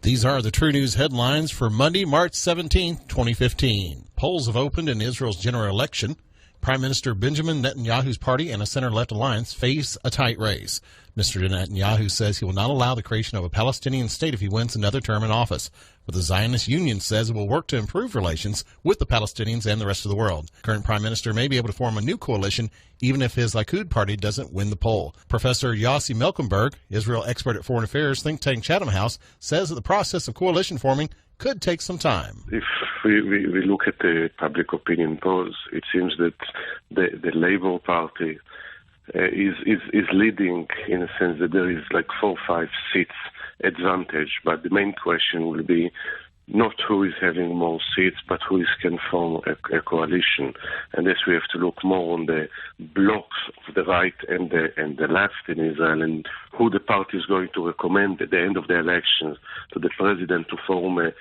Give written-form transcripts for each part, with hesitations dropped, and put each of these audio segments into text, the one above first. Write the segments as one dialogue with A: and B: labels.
A: These are the True News headlines for Monday, March 17, 2015. Polls have opened in Israel's general election. Prime Minister Benjamin Netanyahu's party and a center-left alliance face a tight race. Mr. Netanyahu says he will not allow the creation of a Palestinian state if he wins another term in office. But the Zionist Union says it will work to improve relations with the Palestinians and the rest of the world. Current Prime Minister may be able to form a new coalition even if his Likud party doesn't win the poll. Professor Yossi Melkenberg, Israel expert at Foreign Affairs think tank Chatham House, says that the process of coalition forming could take some time.
B: If we look at the public opinion polls, it seems that the Labour Party is leading in a sense that there is like 4 or 5 seats advantage, but the main question will be not who is having more seats, but who can form a coalition. And this we have to look more on the blocks of the right and the left in Israel, and who the party is going to recommend at the end of the elections to the president to form a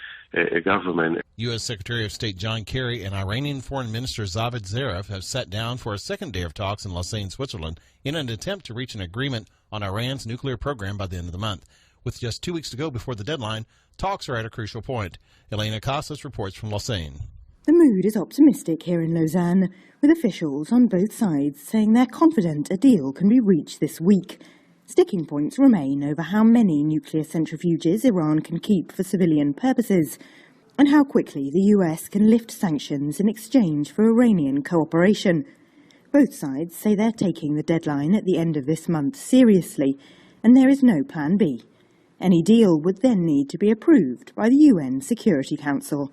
B: government.
A: U.S. Secretary of State John Kerry and Iranian Foreign Minister Javad Zarif have sat down for a second day of talks in Lausanne, Switzerland, in an attempt to reach an agreement on Iran's nuclear program by the end of the month. With just 2 weeks to go before the deadline, talks are at a crucial point. Elena Casas reports from Lausanne.
C: The mood is optimistic here in Lausanne, with officials on both sides saying they're confident a deal can be reached this week. Sticking points remain over how many nuclear centrifuges Iran can keep for civilian purposes, and how quickly the US can lift sanctions in exchange for Iranian cooperation. Both sides say they're taking the deadline at the end of this month seriously, and there is no plan B. Any deal would then need to be approved by the UN Security Council.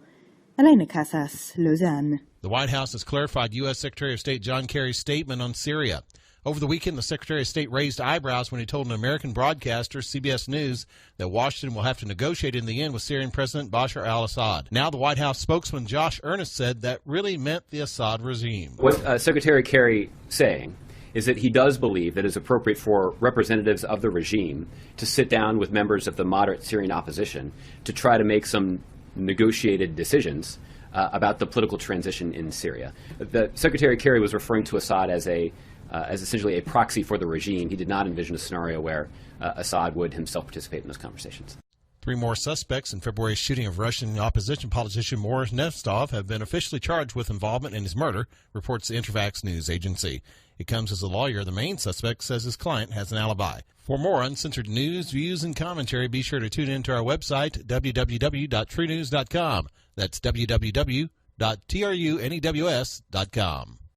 C: Elena Casas, Lausanne.
A: The White House has clarified U.S. Secretary of State John Kerry's statement on Syria. Over the weekend, the Secretary of State raised eyebrows when he told an American broadcaster, CBS News, that Washington will have to negotiate in the end with Syrian President Bashar al-Assad. Now the White House spokesman Josh Earnest said that really meant the Assad regime.
D: What Secretary Kerry saying is that he does believe that it is appropriate for representatives of the regime to sit down with members of the moderate Syrian opposition to try to make some negotiated decisions about the political transition in Syria. The Secretary Kerry was referring to Assad as essentially a proxy for the regime. He did not envision a scenario where Assad would himself participate in those conversations.
A: 3 more suspects in February's shooting of Russian opposition politician Boris Nemtsov have been officially charged with involvement in his murder, reports the Interfax news agency. It comes as a lawyer, the main suspect, says his client has an alibi. For more uncensored news, views, and commentary, be sure to tune in to our website, www.truenews.com. That's www.trunews.com.